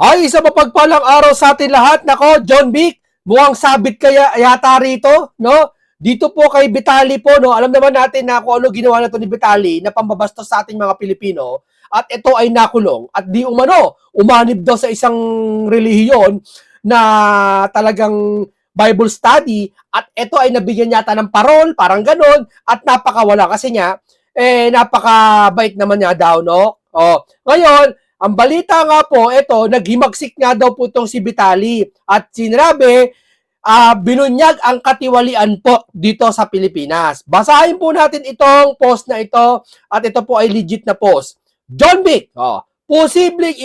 Ay, isa mapagpalang araw sa atin lahat. Nako, John Vic, mukhang sabit kaya yata rito, no? Dito po kay Vitali po, no? Alam naman natin na kung ano ginawa na to ni Vitali na pambabastos sa ating mga Pilipino at ito ay nakulong at di umano, umanib daw sa isang relihiyon na talagang Bible study at ito ay nabigyan yata ng parol, parang ganon, at napakawala kasi niya, napakabait naman niya daw, no? Oh, ngayon, ang balita nga po, ito, naghimagsik nga daw po itong si Vitali at sinabi, binunyag ang katiwalian po dito sa Pilipinas. Basahin po natin itong post na ito at ito po ay legit na post. John Vic, posibleng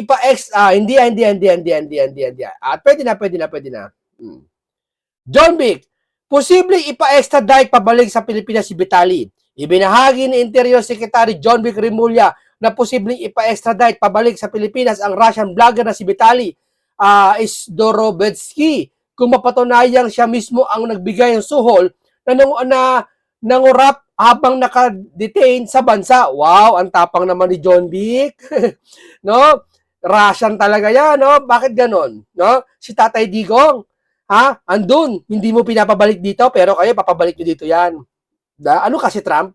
hindi. At pwede na. John Vic, posibleng ipa-extradite pabalik sa Pilipinas si Vitali. Ibinahagi ni Interior Secretary John Vic Rimulya na posibleng ipa-extradite pabalik sa Pilipinas ang Russian vlogger na si Vitali Isdorovetsky kung mapatunayang siya mismo ang nagbigay ng suhol na nangurap habang naka-detain sa bansa. Wow, ang tapang naman ni John Vic. No? Russian talaga yan, no? Bakit ganon? No? Si Tatay Digong, andun, hindi mo pinapabalik dito, pero kayo papabalik nyo dito yan. Ano kasi Trump?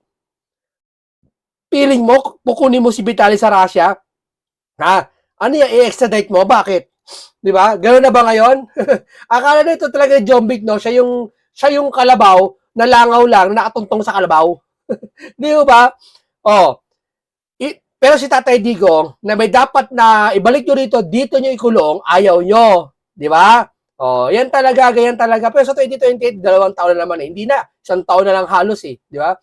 Feeling mo, kukunin mo si Vitali sa Russia? Ano yan, i-extradite mo? Bakit? Di ba? Gano'n na ba ngayon? Akala na ito talaga John Vic, no? Siya yung kalabaw na langaw lang, nakatuntong sa kalabaw. Di ba? Oh. Pero si Tatay Digong, na may dapat na ibalik nyo rito, dito nyo ikulong, ayaw nyo. Di ba? Oh, yan talaga, ganyan talaga. Pero sa 2028, 2 taon na naman eh. Hindi na, 1 taon na lang halos eh. Di ba?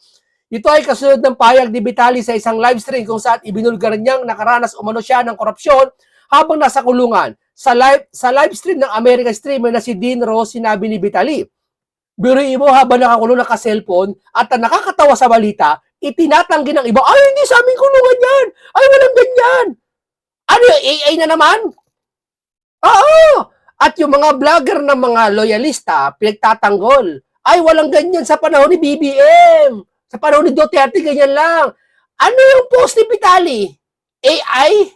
Ito ay kasunod ng payag ni Vitali sa isang live stream kung saan ibinulgar niyang nakaranas umano siya ng korupsyon habang nasa kulungan. Sa live stream ng American streamer na si Dean Rose, sinabi ni Vitali, biruin mo habang nakakulong naka-cellphone at ang nakakatawa sa balita, itinatanggi ng iba, ay hindi sa aming kulungan yan, ay walang ganyan. Ano yung AI na naman? Oo! At yung mga vlogger na mga loyalista, pinagtatanggol, ay walang ganyan sa panahon ni BBM. Sa panahon ni Duterte, ganyan lang. Ano yung post ni Vitali? AI?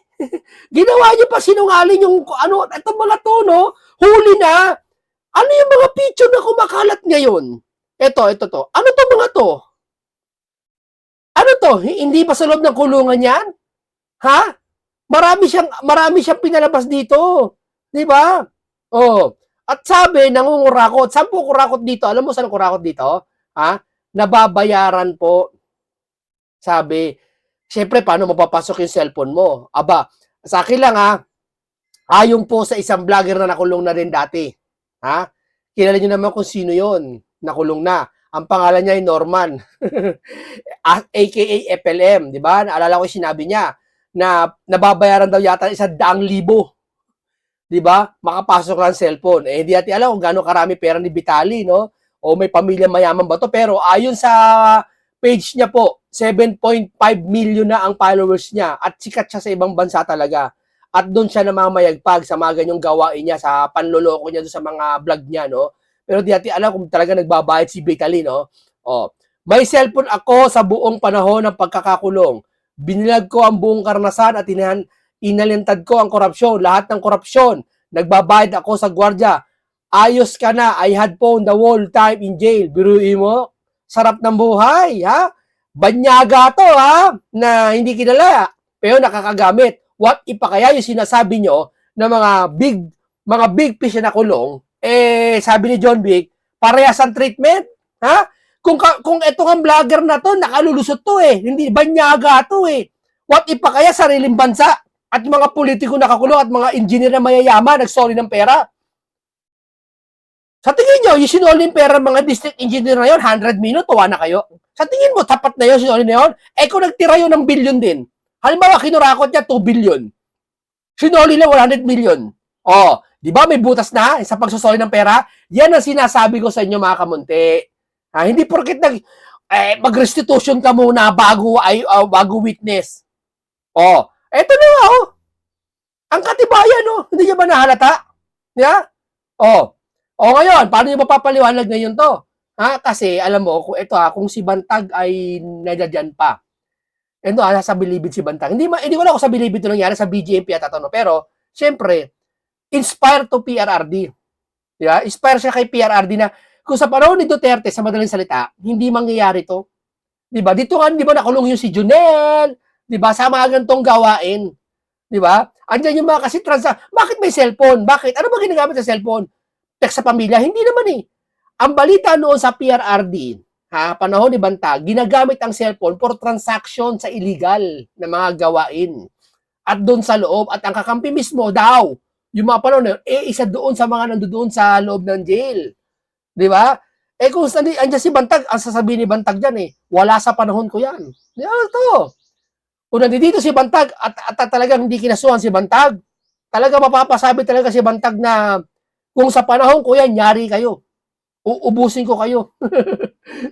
Ginawa niyo pa sinungaling yung ano, ito mga to, no? Huli na. Ano yung mga picture na kumakalat ngayon? Ito to. Ano to mga to? Ano to? Hindi pa sa loob ng kulungan yan? Ha? Marami siyang pinalabas dito. 'Di ba? Oh. At sabi, nangungurakot. Saan po kurakot dito? Alam mo saan kurakot dito? Nababayaran po. Sabi, siyempre, paano mapapasok yung cellphone mo? Aba, sa akin lang ayon po sa isang vlogger na nakulong na rin dati. Kilala niyo naman kung sino yon, nakulong na. Ang pangalan niya ay Norman. aka FLM, di ba? Naalala ko yung sinabi niya na nababayaran daw yata 100,000. Di ba? Makapasok lang cellphone. Hindi natin alam kung gaano karami pera ni Vitali, no? O may pamilya mayaman ba to? Pero ayon sa page niya po, 7.5 million na ang followers niya at sikat siya sa ibang bansa talaga. At doon siya namamayagpag sa mga ganyong gawain niya, sa panloloko niya doon sa mga vlog niya, no? Pero di natin alam kung talaga nagbabayad si Vitali, no? May cellphone ako sa buong panahon ng pagkakakulong. Binilag ko ang buong karanasan at inalintad ko ang korupsyon, lahat ng korupsyon. Nagbabayad ako sa gwardiya. Ayos ka na, I had phone the whole time in jail. Biruin mo, sarap ng buhay, Banyaga to, na hindi kilala, pero nakakagamit. What if pa kaya yung sinasabi nyo na mga big fish na kulong, sabi ni John Vic, parehas ang treatment, Kung ito ang vlogger na to, nakalulusot to hindi banyaga to What if pa kaya sariling bansa at mga politiko nakakulong at mga engineer na mayayaman nagsoli ng pera? Sa tingin nyo, yung sinoli ng pera mga district engineer na yun, 100 million, tuwa na kayo. Sa tingin mo, tapat na yun, sinoli na yun? Kung nagtira yun ng billion din, halimbawa, kinurakot niya 2 billion. Sinoli lang 100 million. Di ba may butas na sa pagsusoli ng pera? Yan ang sinasabi ko sa inyo mga kamunti. Hindi porket mag-restitution ka muna bago witness. Eto na ang katibayan, hindi niya ba nahalata? Yeah? Ngayon, paano niyo mapapaliwanag ngayon to? Kasi, alam mo, kung si Bantag ay nadadyan pa, sa bilibid si Bantag. Hindi wala ako sa bilibid ito nangyari sa BGMP at no? Pero, syempre, inspired to PRRD. Diba? Inspire siya kay PRRD na kung sa panahon ni Duterte, sa madaling salita, hindi mangyayari to. Diba? Dito nga, di ba, nakulong yung si Junel, diba, sa mga gantong gawain. Diba? Andiyan yung mga kasi bakit may cellphone? Bakit? Ano ba ginagamit sa cellphone? Text sa pamilya? Hindi naman eh. Ang balita noon sa PRRD, panahon ni Bantag, ginagamit ang cellphone for transaction sa illegal na mga gawain. At doon sa loob, at ang kakampi mismo daw, yung mga panahon na, isa doon sa mga nandoon sa loob ng jail. Di ba? Kung andyan si Bantag, ang sasabihin ni Bantag dyan wala sa panahon ko yan. Di ba ito? Kung nandito si Bantag at talagang hindi kinasuhan si Bantag, talaga mapapasabi talaga si Bantag na kung sa panahon ko yan, yari kayo. Uubusin ko kayo.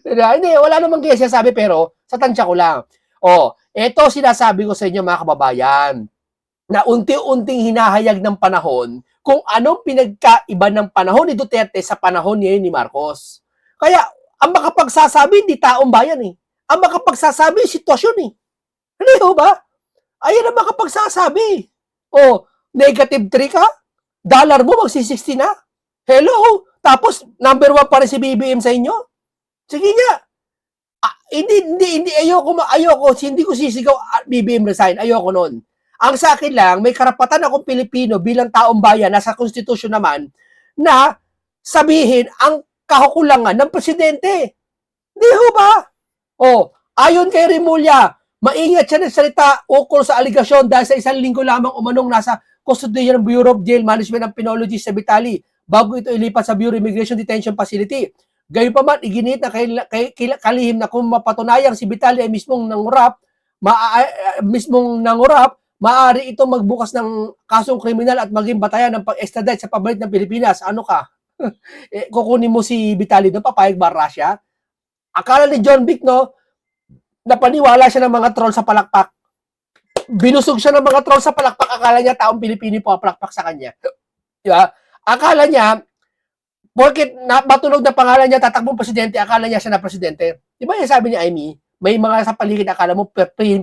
Hindi, wala namang kaya siya sabi pero sa tansya ko lang. Ito sinasabi ko sa inyo mga kababayan na unti-unting hinahayag ng panahon kung anong pinagkaiba ng panahon ni Duterte sa panahon ni Marcos. Kaya, ang makapagsasabi, hindi taong bayan Ang makapagsasabi, sitwasyon Hindi ba? Ayan ang makapagsasabi. Negative 3 ka? Dollar mo, magsi-60 na? Hello? Tapos, number 1 pa rin si BBM sa inyo? Sige nga. Hindi, ayoko, hindi ko sisigaw BBM resign. Ayoko nun. Ang sa akin lang, may karapatan akong Pilipino bilang taong bayan, nasa konstitusyon naman, na sabihin ang kakulangan ng presidente. Di ho ba? Ayon kay Remulla, maingat siya nagsalita ukol sa aligasyon dahil sa isang linggo lamang umanong nasa custody ng Bureau of Jail Management and Penology sa Vitali bago ito ilipat sa Bureau Immigration Detention Facility. Gayunpaman, iginit na kalihim na kung mapatunayang si Vitali ay mismong nangurap, maaari itong magbukas ng kasong kriminal at maging batayan ng pag-extradite sa pabalit ng Pilipinas. Ano ka? Kukunin mo si Vitali doon, papayag ba Russia? Akala ni John Vic, napaniwala siya ng mga troll sa palakpak. Binusog siya ng mga troll sa palakpak. Akala niya taong Pilipino po palakpak sa kanya. Diba? Akala niya, porket matunog na pangalan niya, tatakbong presidente, akala niya siya na presidente. Diba yung sabi ni Amy, may mga sa paligid, akala mo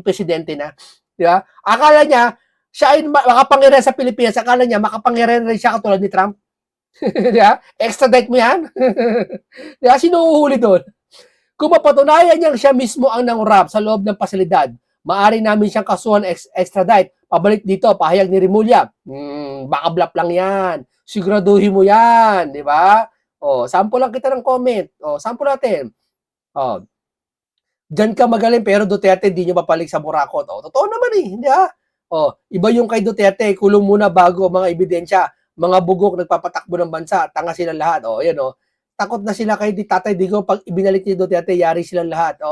presidente na. Diba? Akala niya, siya ay makapangyarihan sa Pilipinas, akala niya makapangyarihan rin siya katulad ni Trump. Diba? Extradite mo yan? Diba? Sino uhuli doon? Kung mapatunayan niyang siya mismo ang nangurap sa loob ng pasilidad, maaari namin siyang kasuhan extradite. Pabalik dito, pahayag ni Remulla. Baka bluff lang yan. Siguraduhin mo yan, di ba? Sample lang kita ng comment. Sample natin. Diyan ka magaling pero Duterte hindi nyo papalik sa Burakot. Totoo naman hindi ba? Iba yung kay Duterte, kulong muna bago mga ebidensya. Mga bugok nagpapatakbo ng bansa, tanga sila lahat. Takot na sila kay Tatay Digong. Pag ibinalik ni Duterte, yari silang lahat.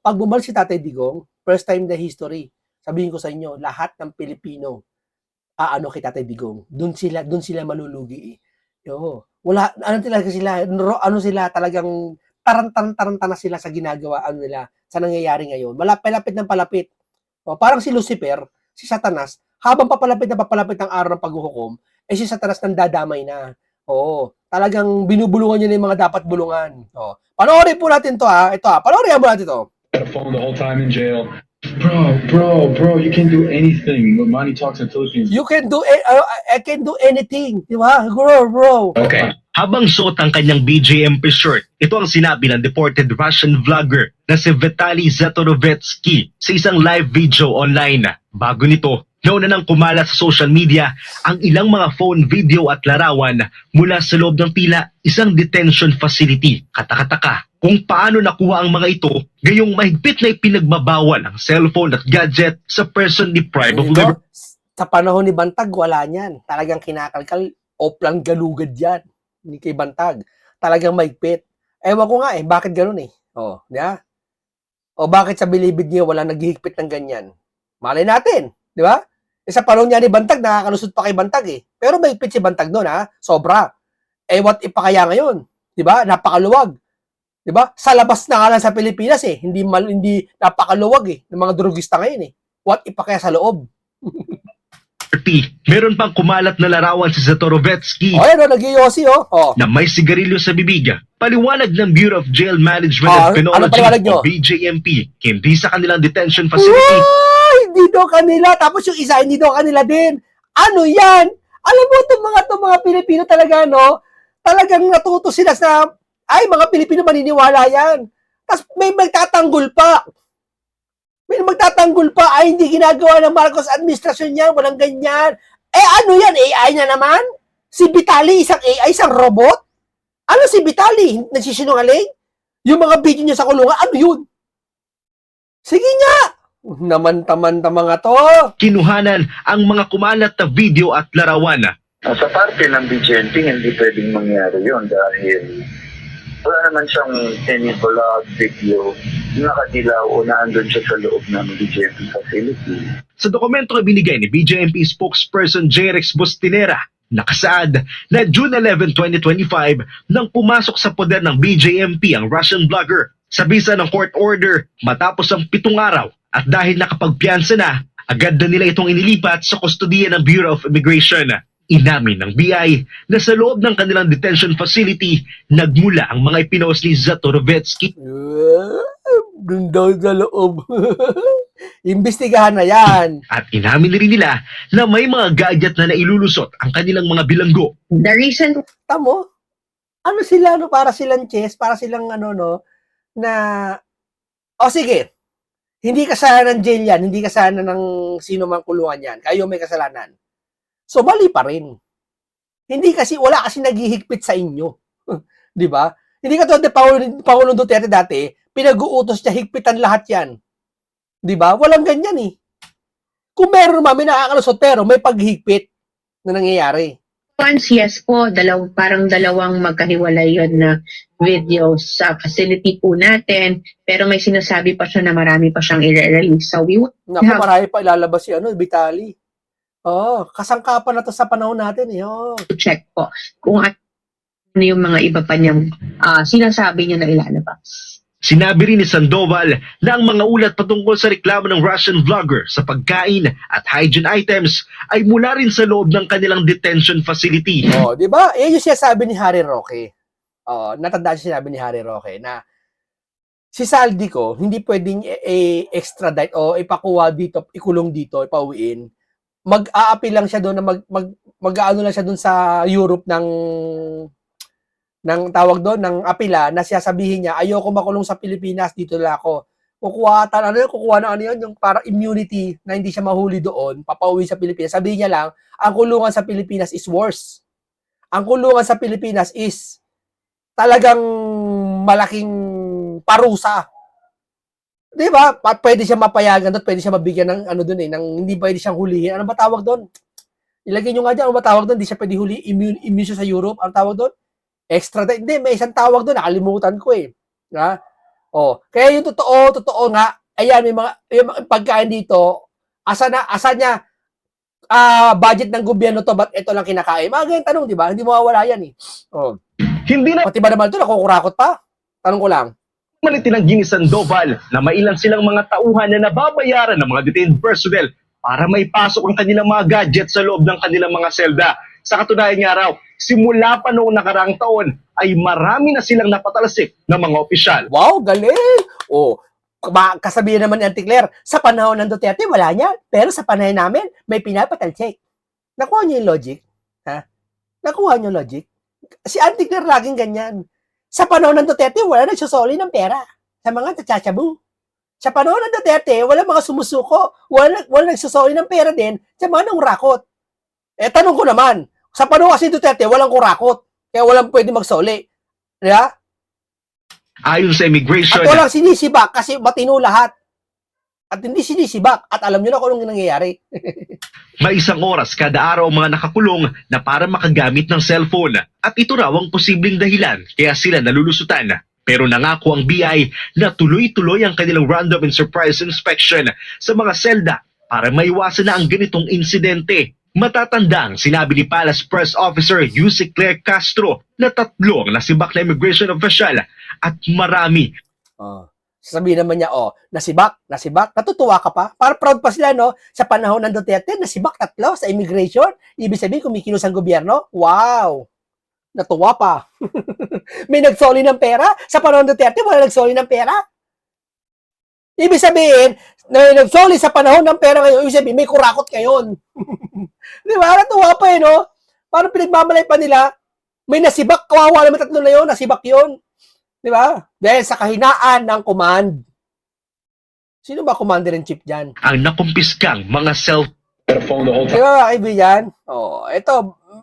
Pag bumalik si Tatay Digong, first time in the history, sabihin ko sa inyo, lahat ng Pilipino, kay Tatay Digong. Doon sila malulugi. Wala, sila talagang tarantana na sila sa ginagawa nila, sa nangyayari ngayon. Palapit ng palapit. Parang si Lucifer, si Satanas, habang papalapit ang araw ng paghuhukom, si Satanas nang dadamay na. Talagang binubulungan niya na yung mga dapat bulungan. Panoorin po natin to panoorin mo natin to. Phone the whole time in jail. Bro, you can do anything. When money talks in Philippines. You can do I can do anything, di ba? Bro. Okay. Habang suot ang kanyang BJMP shirt, ito ang sinabi ng deported Russian vlogger na si Vitaly Zatorovetsky sa isang live video online. Bago nito, nauna nang kumalat sa social media ang ilang mga phone video at larawan mula sa loob ng tila isang detention facility. Katakataka kung paano nakuha ang mga ito, gayong mahigpit na ipinagbabawal ang cellphone at gadget sa person deprived of liberty. Sa panahon ni Bantag, wala niyan. Talagang kinakalkal, oplang galugad yan. Ni kay Bantag. Talagang mahigpit. Ewan ko nga bakit ganun di ba? Bakit sa bilibid niyo wala naghihigpit ng ganyan? Malay natin, di ba? Sa panahon niya ni Bantag, nakakalusot pa kay Bantag Pero mahigpit si Bantag noon sobra. What if pa kaya ngayon? Di ba? Napakaluwag. Di ba? Sa labas na nga lang sa Pilipinas hindi napakaluwag ng mga drugista ngayon What if pa kaya sa loob? Meron pang kumalat na larawan si Zatorovetsky nag-iyosi na may sigarilyo sa bibig. Paliwanag ng Bureau of Jail Management and Penology o BJMP, hindi sa kanilang detention facility. Hindi daw kanila. Tapos yung isa, hindi daw kanila din. Ano yan? Alam mo, itong mga Pilipino talaga, no? Talagang natuto sila sa, ay, mga Pilipino maniniwala yan. Tapos may magtatanggol pa. May magtatanggol pa, ay, hindi ginagawa ng Marcos administrasyon yan, walang ganyan. Eh, ano yan? AI na naman? Si Vitali, isang AI, isang robot? Ano si Vitali? Nagsisinungaling? Yung mga video niya sa kulungan, ano yun? Sige nga! Naman-taman mga to. Kinuhanan ang mga kumalat na video at larawan. Sa parte ng BGNP, hindi pwedeng mangyari yun dahil wala naman siyang any vlog video na nakadilaw o naandun siya sa loob ng BGNP facility. Sa dokumentong ibinigay ni BJMP spokesperson J-Rex Bustinera, nakasaad na June 11, 2025 nang pumasok sa poder ng BJMP ang Russian vlogger sa bisa ng court order matapos ang 7 araw at dahil nakapagpiyansa na, agad na nila itong inilipat sa kustodiya ng Bureau of Immigration. Inamin ng BI na sa loob ng kanilang detention facility, nagmula ang mga ipinost ni Zatorovetsky. Doon daw sa loob. Imbestigahan na yan. At inamin na rin nila na may mga gadget na nailulusot ang kanilang mga bilanggo. The recent Tamo? Ano sila, no? Para silang chess, para silang ano, no? Na, o sige, hindi kasalanan ng jail yan, hindi kasalanan ng sino mang kulungan yan. Kayo may kasalanan. So, mali pa rin. Hindi kasi, wala kasi naghihigpit sa inyo. Di ba? Hindi ka tulad ni Pangulong Duterte dati, pinag-uutos niya, higpitan lahat yan. Di ba? Walang ganyan eh. Kung meron naman, may nakakalusot, pero may paghigpit na nangyayari. once, yes po, parang dalawang magkahiwalay yun na videos sa facility po natin, pero may sinasabi pa siya na marami pa siyang i-release. So we would Naku, marami pa ilalabas si Vitali. Oh, kasangkapan na to sa panahon natin eh. Oh. check po kung ano yung mga iba pa niyang sinasabi niya na ilalabas. Sinabi rin ni Sandoval na ang mga ulat patungkol sa reklamo ng Russian vlogger sa pagkain at hygiene items ay mula rin sa loob ng kanilang detention facility. Oh, 'di ba? Eh yung sinasabi ni Harry Roque. Oh, natandaan siya sinabi ni Harry Roque na si Saldico hindi pwedeng extradite o ipakuha dito, ikulong dito, ipauwiin. Mag-a-appeal lang siya doon na mag-aano lang siya doon sa Europe ng tawag doon, ng apila na sasabihin niya, ayoko makulong sa Pilipinas, dito lang ako. Kukuha ng ano yun, yung para immunity na hindi siya mahuli doon, papauwi sa Pilipinas. Sabihin niya lang, ang kulungan sa Pilipinas is worse. Ang kulungan sa Pilipinas is talagang malaking parusa. Di ba? Pwede siya mapayagan doon, pwede siya mabigyan ng ano doon ng hindi pwede siyang hulihin. Ano ba tawag doon? Ilagay nyo nga dyan, ano ba tawag doon? Hindi siya pwede huli, immune siya sa Europe. Ano tawag doon? Extradite. Hindi, may isang tawag doon, nakalimutan ko eh. Ha? Oh, kaya yung totoo nga, ayan, may mga pagkain dito, asa niya, budget ng gobyerno to, ba't ito lang kinakain? Mga ganyan tanong, di ba? Hindi mawawala yan eh. Oh. Hindi na Pati ba naman ito, nakukurakot pa? Tanong ko lang. malitinanggi ni Sandoval na mailan silang mga tauhan na nababayaran ng mga detained personnel para maipasok ang kanilang mga gadget sa loob ng kanilang mga selda. Sa katunayan nga raw, simula pa noong nakaraang taon ay marami na silang napatalsik ng mga opisyal. Wow, galing! Oh, kasabihan naman ni Auntie Claire, sa panahon ng Duterte, wala niya. Pero sa panahon namin, may pinapatalsik. Nakuha niyo yung logic? Ha? Nakuha niyo yung logic? Si Auntie Claire laging ganyan. Sa panahon ng Duterte, wala nagsusoli ng pera. Sa mga tsachabu. Sa panahon ng Duterte, wala mga sumusuko. Wala nagsusoli ng pera din sa mga nangrakot. Eh, tanong ko naman, sa panahon kasi Duterte, walang kurakot. Kaya walang pwede magsoli. Diba? Ayon sa immigration, At walang sinisibak kasi matino lahat. At hindi sinisibak. At alam nyo na kung anong nangyayari. may isang oras kada araw ang mga nakakulong na para makagamit ng cellphone. At ito raw ang posibleng dahilan kaya sila nalulusutan. Pero nangako ang BI na tuloy-tuloy ang kanilang random and surprise inspection sa mga selda para maiwasan na ang ganitong insidente. Matatandang sinabi ni Palace Press Officer Yusik Claire Castro na 3 ang nasibak na immigration official at marami. Sasabihin naman niya, nasibak. Natutuwa ka pa. Para proud pa sila, no? Sa panahon ng Duterte, nasibak 3 sa immigration. Ibig sabihin, kumikilos ang gobyerno. Wow! Natuwa pa. May nagsoli ng pera. Sa panahon ng Duterte, wala nagsoli ng pera. Ibig sabihin, na nagsoli sa panahon ng pera ngayon, ibig sabihin, may kurakot ngayon. Di ba? Natuwa pa eh, no? Parang pinagmamalay pa nila, may nasibak, kawawa naman tatlo na yun, nasibak yun. Di ba? Dahil sa kahinaan ng command. Sino ba commander-in-chief dyan? ang nakumpiskang mga Had a phone the whole Di time. ba, mga kaibigan? Ito,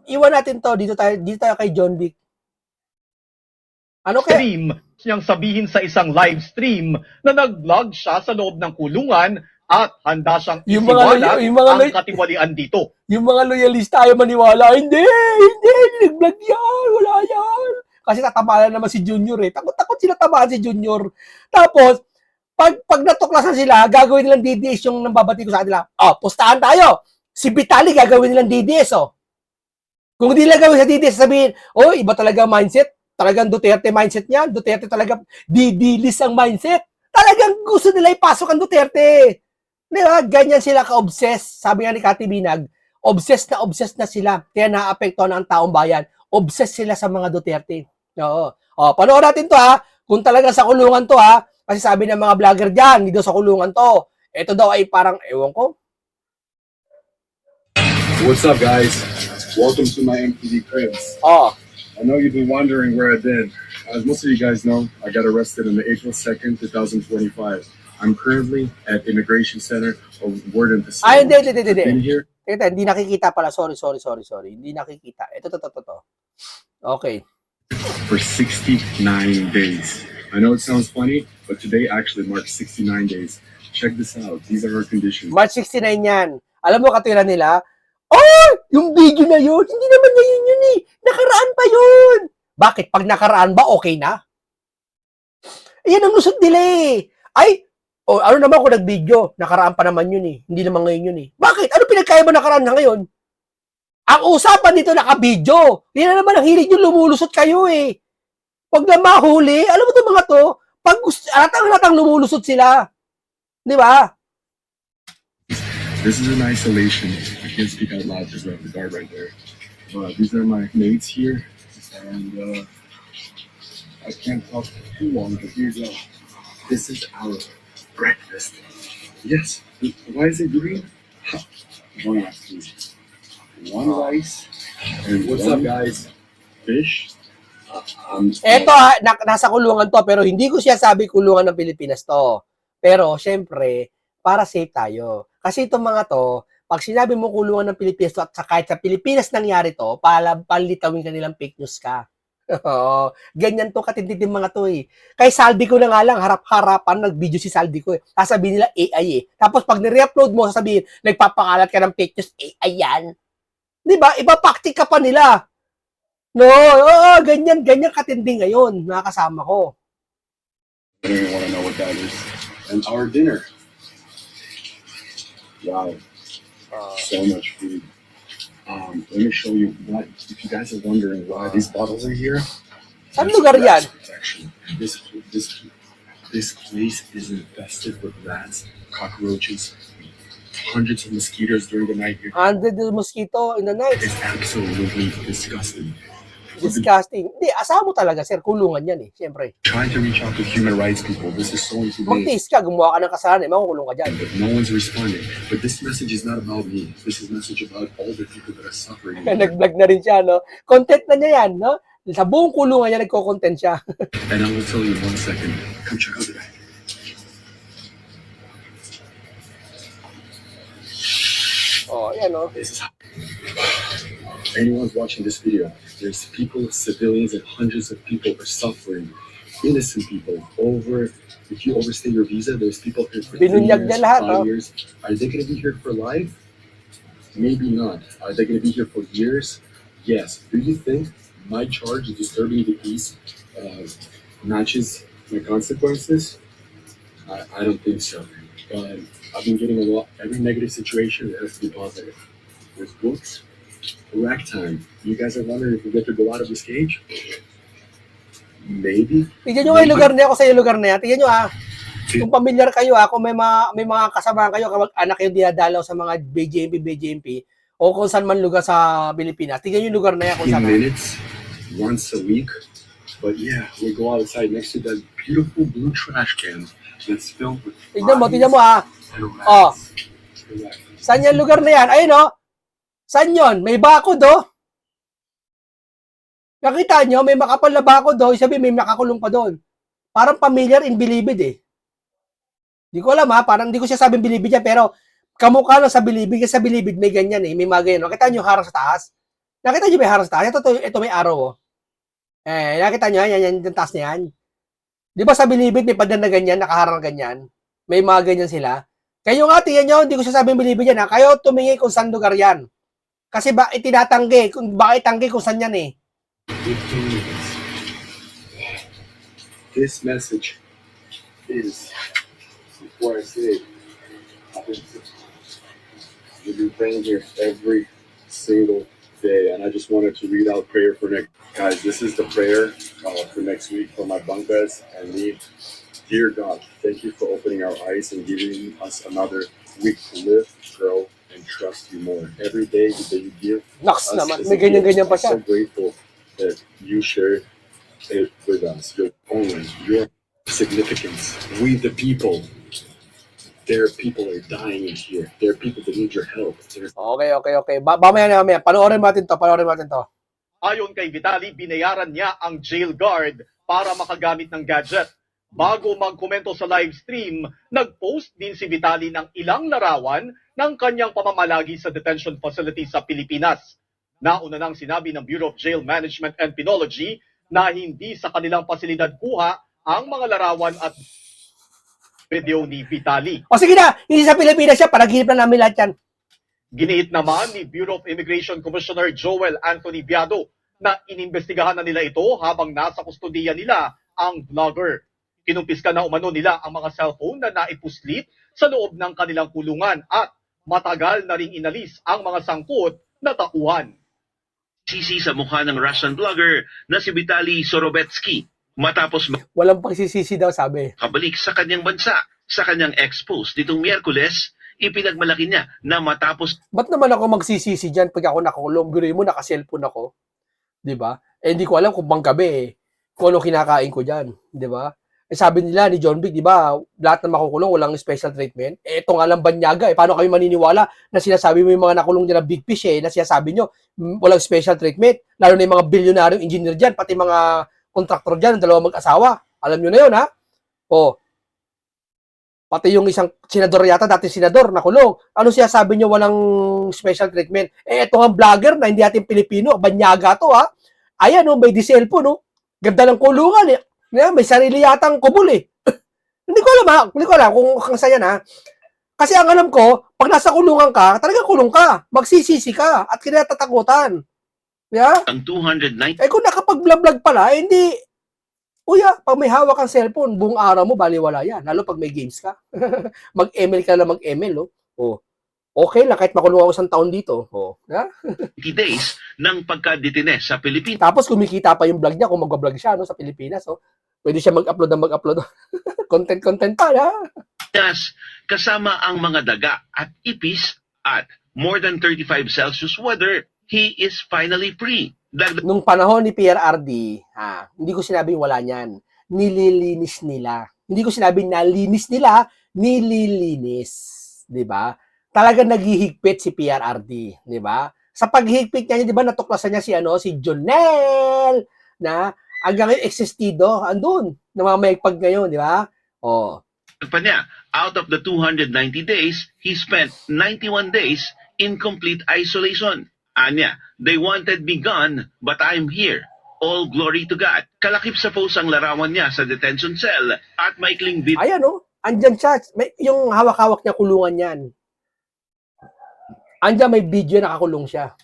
iwan natin to, dito tayo kay John Vic. Ano kaya? Stream niyang sabihin sa isang live stream na nag-vlog siya sa loob ng kulungan at handa siyang Yung mga isiwalat yung mga ang katiwalian dito. yung mga loyalista ayaw maniwala, hindi, nag-vlog yan, wala yan. Kasi tatamaan naman si Junior eh. Takot sila tamaan si Junior. Tapos, pag natuklasan sila, gagawin nilang DDS yung nambabati ko sa kanila. Pustahan tayo. Si Vitali gagawin nilang DDS, Kung hindi lang gawin sa DDS, sabihin, iba talaga mindset. Talagang Duterte mindset niyan. Duterte talaga didilis ang mindset. Talagang gusto nila ipasok ang Duterte. Di ba? Ganyan sila ka-obsess. Sabi nga ni Kati Binag, obsessed na sila. Kaya naapektuhan ang taong bayan. Obsessed sila sa mga Duterte. Oo. Panoorin natin to Kung talaga sa kulungan to Kasi sabi ng mga vlogger dyan, hindi daw sa kulungan to. Ito daw ay parang, ewan ko. What's up, guys? Welcome to my MTV Cribs. I know you've been wondering where I've been. As most of you guys know, I got arrested on April 2nd, 2025. I'm currently at Immigration Center of Worden Ay, Facility. hindi. Been here Teka, hindi nakikita pala. Sorry. Hindi nakikita. Ito. Okay. for 69 days. I know it sounds funny, but today actually marks 69 days. Check this out. These are our conditions. March 69 yan. Alam mo katwiran nila? Yung video na yun, hindi naman ngayon yun eh. Nakaraan pa yun. Bakit? Pag nakaraan ba, okay na? Yan ang lusot nila eh. Ano naman kung nag-video? Nakaraan pa naman yun eh. Hindi naman ngayon yun eh. Bakit? Ano pinagkaya mo nakaraan na ngayon? Ang usapan dito naka-video. Yan na naman ang hilig nyo, lumulusot kayo eh. Pag na mahuli, alam mo itong mga to, pag alatang lumulusot sila. Di ba? This is an isolation. I can't speak out loud because we have the guard right there. But these are my mates here. And I can't talk too long, but here you go. This is our breakfast. Yes. Why is it green? One rice, please. One rice. And what's up, guys? Fish. Eto nasa kulungan to, pero hindi ko siya sabi kulungan ng Pilipinas to. Pero, syempre, para safe tayo. Kasi itong mga to, pag sinabi mo kulungan ng Pilipinas to, at kahit sa Pilipinas nangyari to, palitawin ka nilang fake news ka. Ganyan to, katindid yung mga to eh. Kay Saldi ko na nga lang, harap-harapan, nag-video si Saldi ko eh. Sasabihin nila AI eh. Tapos pag nire-upload mo, sasabihin, nagpapakalat ka ng fake news, AI yan. Diba? Ipapaktik ka pa nila. No, ganyan katindi ngayon, mga kasama ko. I don't even want to know what that is. And our dinner. Wow. So much food. Let me show you what, if you guys are wondering why these bottles are here. Saan there's lugar yan? rats protection. This place is infested with rats, cockroaches, hundreds of mosquitoes during the night here. 100 mosquito in the night. It's absolutely disgusting. Disgusting. Hindi, asawa mo talaga, sir. Kulungan yan eh. Siyempre. Trying to reach out to human rights people. This is so inhumane. Mag-taste ka, gumawa ka ng kasalanan, eh, makukulong ka dyan. But no one's responding. But this message is not about me. This is a message about all the people that are suffering. Nag-vlog na rin siya, no? Content na niya yan, no? Sa buong kulungan niya, nagko-content siya. And I will tell you in 1 second. Come check out the guy. Yan, no? This is how. Anyone's watching this video, there's people, civilians, and hundreds of people are suffering. Innocent people. If you overstay your visa, there's people here for 3 Binunyag years, niya lahat, 5 years. Are they going to be here for life? Maybe not. Are they going to be here for years? Yes. Do you think my charge of disturbing the peace matches my consequences? I don't think so. But I've been getting a lot. Every negative situation has to be positive. There's books. Rack time. You guys are wondering if we get to go out of this cage? Maybe. Tignan nyo nga yung lugar niya, ako sa yung lugar na yan. Tignan nyo kung familiar kayo kung may mga kasama kayo, anak kayo dinadalaw sa mga BJMP, o kung saan man lugar sa Pilipinas. Tignan nyo yung lugar na yan kung In saan. minutes, once a week. But yeah, we go outside next to that beautiful blue trash can. that's filled with Tignan mo flies and rats. Oh. Correct. Saan yung lugar na yan? Ayun oh. Saan yun? May bakod oh. Nakita nyo, may makapal na bakod oh. Sabi may makakulong pa doon. Parang familiar in Bilibid eh. Di ko alam ha, parang di ko siya sabing Bilibid yan, pero kamukha lang sa Bilibid, kasi sa Bilibid may ganyan eh, may mga ganyan. Nakita nyo yung harang sa taas? Nakita nyo may harang sa taas? Ito may araw oh. Nakita nyo, yan, yung taas na yan. Di ba sa Bilibid may padan na ganyan, nakaharang ganyan? May mga ganyan sila. Kayo nga, tingnan nyo, hindi ko siya sabing Bilibid yan ha. Kayo tumingin kung saan lugar yan. Kasi ba, itinatanggi, baka itanggi kung saan yan eh. 15 minutes. This message is, before I say it, we'll be praying here every single day, and I just wanted to read out prayer for next. Guys, this is the prayer for next week for my bunk beds and me. Dear God, thank you for opening our eyes and giving us another week to live, grow, and trust you more. Every day that you give Naks us naman, is may a gift. ganyan-ganyan pa I'm siya. so grateful that you share it with us. Your own, your significance. We the people. There are people that are dying in here. There are people that need your help. There's Okay. Mamaya. Panoorin natin to. Ayon kay Vitali, binayaran niya ang jail guard para makagamit ng gadget. Bago magkomento sa live stream, nag-post din si Vitali ng ilang larawan ng kanyang pamamalagi sa detention facility sa Pilipinas. Nauna nang sinabi ng Bureau of Jail Management and Penology na hindi sa kanilang pasilidad kuha ang mga larawan at video ni Vitali. O sige na, hindi sa Pilipinas siya, panaginip na namin lahat yan. Giniit naman ni Bureau of Immigration Commissioner Joel Anthony Biado na inimbestigahan na nila ito habang nasa kustodiya nila ang vlogger. Kinumpiska na umano nila ang mga cellphone na naipuslit sa loob ng kanilang kulungan at matagal na ring inalis ang mga sangkot na tauhan. Sisi sa mukha ng Russian vlogger na si Vitaly Sorovetsky matapos Walang pagsisisi daw, sabi. makabalik sa kanyang bansa. Sa kanyang ex-post nitong Miyerkules, ipinagmalaki niya na matapos Ba't naman ako magsisisi dyan pag ako nakakulong? Biruin mo, naka-cellphone ako. Di ba? Hindi ko alam kung bang gabi kung ano kinakain ko dyan. Di ba? Sabi nila ni John Vic, di ba, lahat na makukulong, walang special treatment. Ito nga lang banyaga. Paano kayo maniniwala na sinasabi mo yung mga nakulong dyan na big fish na sinasabi nyo, walang special treatment. Lalo na yung mga bilyonaryong engineer dyan, pati mga kontraktor dyan, dalawang mag-asawa. Alam nyo na yun, ha? Pati yung isang senador yata, dati senador, nakulong. Ano siya sabi niyo walang special treatment? Ito nga vlogger na hindi ating Pilipino, banyaga to ha. Ayan may diselfo no. Ganda ng kulungan eh. May sarili yatang kubol eh. Hindi ko alam kung saan yan ha. Kasi ang alam ko, pag nasa kulungan ka, talaga kulong ka. Magsisisi ka at kinatatakutan. Yeah? ang 290 Kung nakapag-vlog pala, hindi. Pag may hawak kang cellphone, buong araw mo, baliwala yan. Lalo pag may games ka. Mag-ML ka na mag-ML, no? Okay lang, kahit makulong ako 1 taon dito. Yeah? days ng pagkadetine sa Pilipinas. Tapos kumikita pa yung vlog niya kung mag-vlog siya no, sa Pilipinas. Pwede siya mag-upload. Content pa, ha? Kasama ang mga daga at ipis at more than 35 Celsius weather, he is finally free. Nung panahon ni PRRD, hindi ko sinabing wala niyan. Nililinis nila. Hindi ko sinabing nalinis nila, nililinis. Diba? Talagang naghihigpit si PRRD. Diba? Sa paghihigpit niya, diba, natuklasan niya si Jonel, na hanggang ngayon existido, andun, namamayagpag ngayon, diba? Pa niya, out of the 290 days, he spent 91 days in complete isolation. Anya, they wanted me gone, but I'm here. All glory to God. Kalakip sa post ang larawan niya sa detention cell at maikling video. Ayan andyan siya. Yung hawak-hawak niya kulungan yan. Andyan may video nakakulong siya.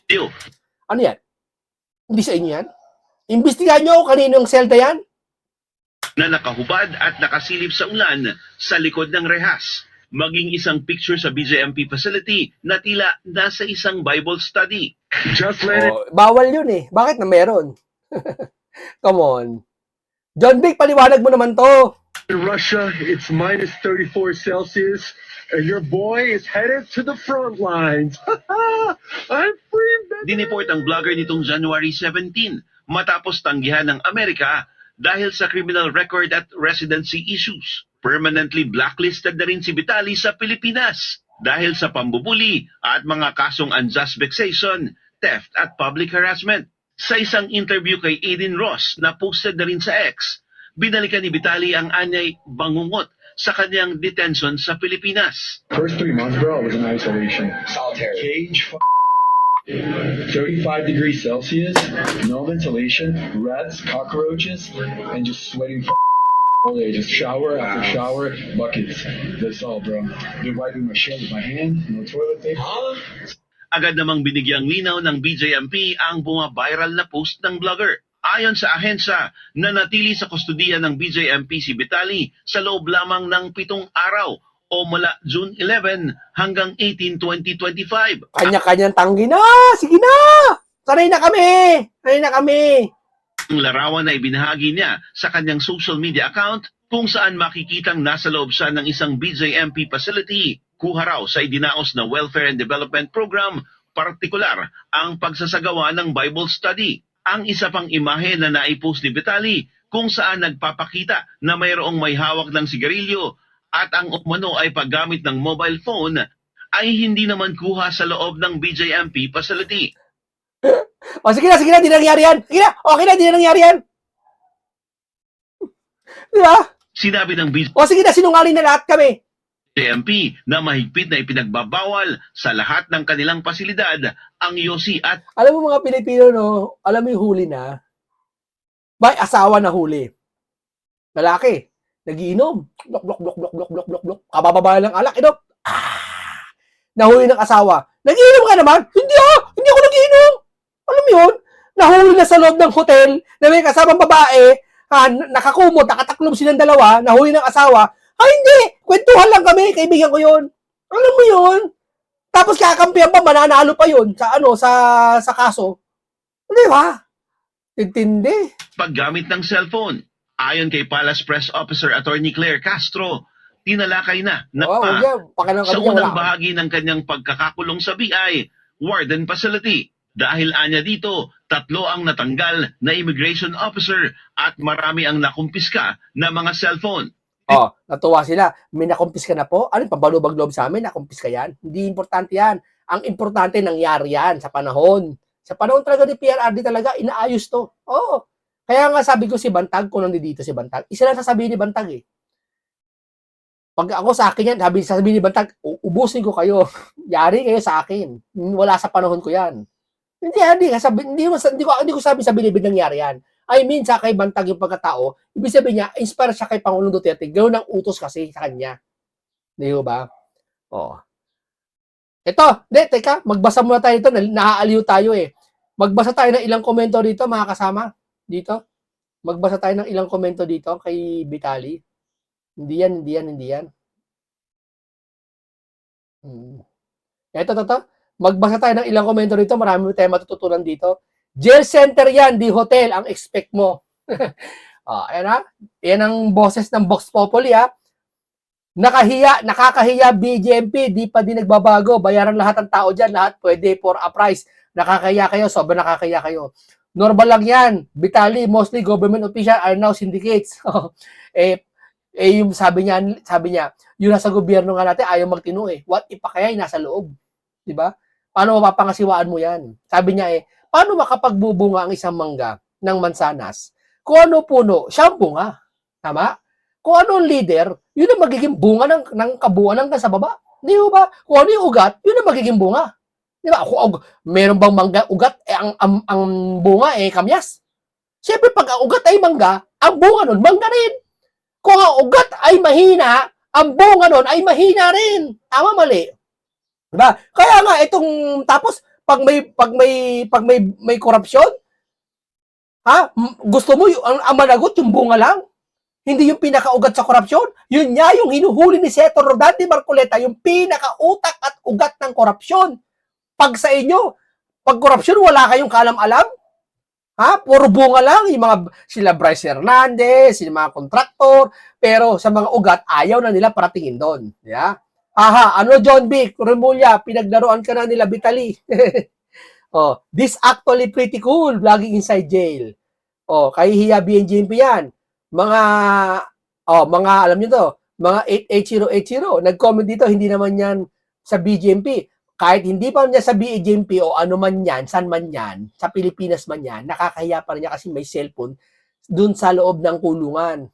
Ano yan? Hindi sa inyo yan? Imbestigahan nyo kaninong selda yan? Na nakahubad at nakasilip sa ulan sa likod ng rehas. Maging isang picture sa BJMP facility na tila nasa isang Bible study. Just let it. Bawal yun eh. Bakit na meron? Come on. John Vic, paliwanag mo naman to. In Russia, it's minus 34 Celsius, and your boy is headed to the front lines. I'm free, baby. Dineport ang vlogger nitong January 17 matapos tanggihan ng Amerika dahil sa criminal record at residency issues. Permanently blacklisted na rin si Vitali sa Pilipinas dahil sa pambubuli at mga kasong unjust vexation, theft at public harassment. Sa isang interview kay Aiden Ross na posted na rin sa X, binalikan ni Vitali ang anyay bangungot sa kanyang detention sa Pilipinas. First 3 months, bro, I was in isolation. Solitary. Cage, 35 degrees Celsius, no ventilation, rats, cockroaches, and just sweating all day. Just shower after shower, buckets. That's all, bro. Been wiping my shit with my hand, no toilet paper. Agad namang binigyang linaw ng BJMP ang bumabiral na post ng blogger. Ayon sa ahensya, nanatili sa kustudiya ng BJMP si Vitali sa loob lamang ng 7 araw o mula June 11 hanggang 18, 2025. Kanya-kanyang tanggi na! Sige na! Sanay na kami! Sanay na kami! Ang larawan ay binahagi niya sa kanyang social media account kung saan makikitang nasa loob siya ng isang BJMP facility. Kuha raw sa idinaos na Welfare and Development Program, partikular ang pagsasagawa ng Bible study. Ang isa pang imahe na naipost ni Vitali kung saan nagpapakita na mayroong may hawak ng sigarilyo at ang umano ay paggamit ng mobile phone ay hindi naman kuha sa loob ng BJMP facility. O sige na, di nangyari yan. Sige na, okay na, di na nangyari yan. Di ba? Sinabi ng O sige na, sinungaling na lahat kami. BJMP na mahigpit na ipinagbabawal sa lahat ng kanilang pasilidad ang yosi at Alam mo mga Pilipino, no? Alam mo yung huli na? May asawa na huli. Lalaki. Nagiinom. Blok. Kabababa ng alak. Inom. Nahuli ng asawa. Nagiinom ka naman? Hindi ako nagiinom. Alam mo yun? Nahuli na sa loob ng hotel na may kasamang babae. Nakakumot, nakataklob silang dalawa. Nahuli ng asawa. Hindi. Kwentuhan lang kami. Kaibigan ko yun. Alam mo yun? Tapos kakampihan pa, mananalo pa yun sa kaso. Di ba? Tintindi. paggamit ng cellphone. Ayon kay Palace Press Officer Attorney Claire Castro, tinalakay na sa unang bahagi ng kanyang pagkakakulong sa BI, Warden Facility. Dahil anya dito, 3 ang natanggal na immigration officer at marami ang nakumpiska na mga cellphone. Natuwa sila. May nakumpiska na po. Ano, pabalubag loob sa amin, nakumpiska yan. Hindi importante yan. Ang importante, nangyari yan sa panahon. Sa panahon talaga ni PRRD talaga, inaayos to. Kaya nga sabi ko si Bantag, kung nandito si Bantag, isa lang sasabihin ni Bantag eh. Pag ako sa akin yan, sabihin ni Bantag, ubusin ko kayo. Yari kayo sa akin. Wala sa panahon ko yan. Hindi ko sabi sa bilibid nangyari yan. I mean, sa kay Bantag yung pagkatao, ibig sabihin niya, inspire siya kay Pangulong Duterte. Ganoon ang utos kasi sa kanya. Di ba? Teka, magbasa muna tayo ito. Naaaliw tayo eh. Magbasa tayo ng ilang komento dito, mga kasama. Dito. Magbasa tayo ng ilang komento dito kay Vitali. Hindi yan. Ito. Magbasa tayo ng ilang komento dito. Marami tayo matututunan dito. Jail center yan, di hotel, ang expect mo. Ayan ha. Yan ang boses ng Vox Populi ha. Nakakahiya BJMP, di pa din nagbabago. Bayaran lahat ng tao dyan, lahat pwede for a price. Nakakahiya kayo, sobrang nakakahiya kayo. Normal lang yan. Vitali, mostly government official are now syndicates. Yung sabi niya, yung nasa gobyerno nga natin, ayaw magtino eh. What if pa kaya yung nasa loob? Diba? Paano mapapangasiwaan mo yan? Sabi niya paano makapagbubunga ang isang mangga ng mansanas? Kung ano puno, siya ang bunga. Tama? Kung ano ang leader, yun ang magiging bunga ng kabuuan hanggang sa baba. Di ba? Kung ano yung ugat, yun ang magiging bunga. Di ba? Kung meron bang mangga ugat, ang bunga kamyas. Siyempre, pag ang ugat ay mangga, ang bunga nun, mangga rin. Kung ang ugat ay mahina, ang bunga nun ay mahina rin. Tama, mali. Diba? Kaya nga, tapos, pag may korupsyon, gusto mo ang managot yung bunga lang? Hindi yung pinakaugat sa korupsyon? Yun nga yung hinuhuli ni Senator Rodante Marcoleta, yung pinakautak at ugat ng korupsyon. Pag sa inyo, pag korupsyon, wala kayong kalam-alam? Puro bunga lang, yung sila Bryce Hernandez, yung mga kontraktor, pero sa mga ugat, ayaw na nila paratingin doon. Yeah? John B. Remulla, pinaglaruan ka na nila, Vitali. This actually pretty cool, vlogging inside jail. Kahihiya BNJMP yan. Mga alam niyo to, mga 88080, nag-comment dito, hindi naman yan sa BJMP. Kahit hindi pa niya sa BJMP o ano man yan, saan man yan, sa Pilipinas man yan, nakakahiya pa rin niya kasi may cellphone dun sa loob ng kulungan.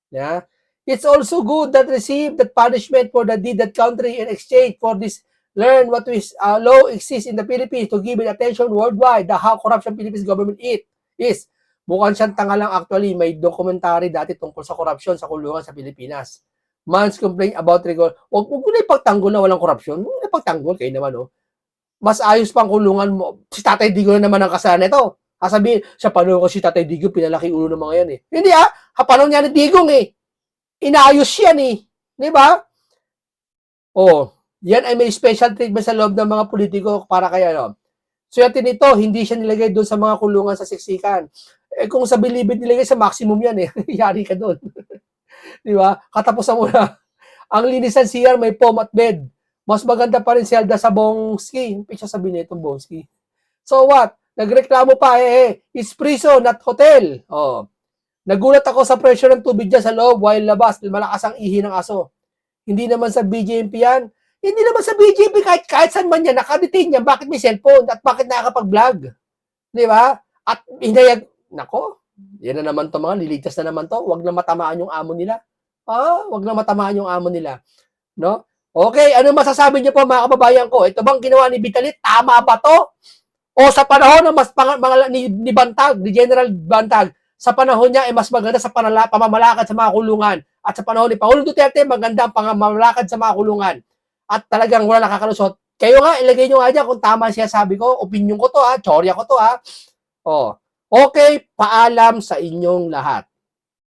Yeah? It's also good that receive that punishment for the deed that country in exchange for this learn what is law exists in the Philippines to give it attention worldwide the how corruption Philippines government is. Mukhang siyang tanga lang actually. May dokumentary dati tungkol sa corruption sa kulungan sa Pilipinas. Man's complaint about record. Huwag mo na ipagtanggol na walang corruption. Huwag mo na ipagtanggol kayo naman, oh. Mas ayos pang kulungan mo. Si Tatay Digong na naman ang kasalanan ito. Sasabihin, sa panahon ko si Tatay Digong, pinalaki ulo ng mga yan eh. Hindi panahon niya ni Digong eh. Inaayos yan eh. Di ba? Oh, yan ay may special treatment sa loob ng mga politiko para kaya no. So yatin ito, hindi siya nilagay doon sa mga kulungan sa siksikan. Eh kung sa bilibid nilagay sa maximum yan eh. Yari ka doon. Di ba? Katapusan mo na. Ang linis ng CR may foam at bed. Mas maganda pa rin si Alda sa Bongski. Picha sabihin nitong Bongski. So what? Nagreklamo pa it's prison not hotel. Oh. Nagulat ako sa presyo ng tubig dyan sa loob while labas. Malakas ang ihi ng aso. Hindi naman sa BJMP yan. Hindi naman sa BJMP kahit saan man yan. Nakadetain yan. Bakit may cellphone? At bakit nakakapag-vlog? Di ba? At hinayag. Nako. Yan na naman to mga. Liligtas na naman to. Huwag na matamaan yung amo nila. Huwag na matamaan yung amo nila. No? Okay, ano masasabi niyo po mga kababayan ko? Ito bang ginawa ni Vitalit? Tama ba to? O sa panahon ng ni Bantag, ni General Bantag, sa panahon niya ay mas maganda sa pamamalakad sa mga kulungan. At sa panahon ni Pangulong Duterte, maganda ang pamamalakad sa mga kulungan. At talagang wala nakakalusot. Kayo nga, ilagay nyo nga dyan kung tama siya sabi ko. Opinion ko to tsorya ko to Oh. Okay, paalam sa inyong lahat.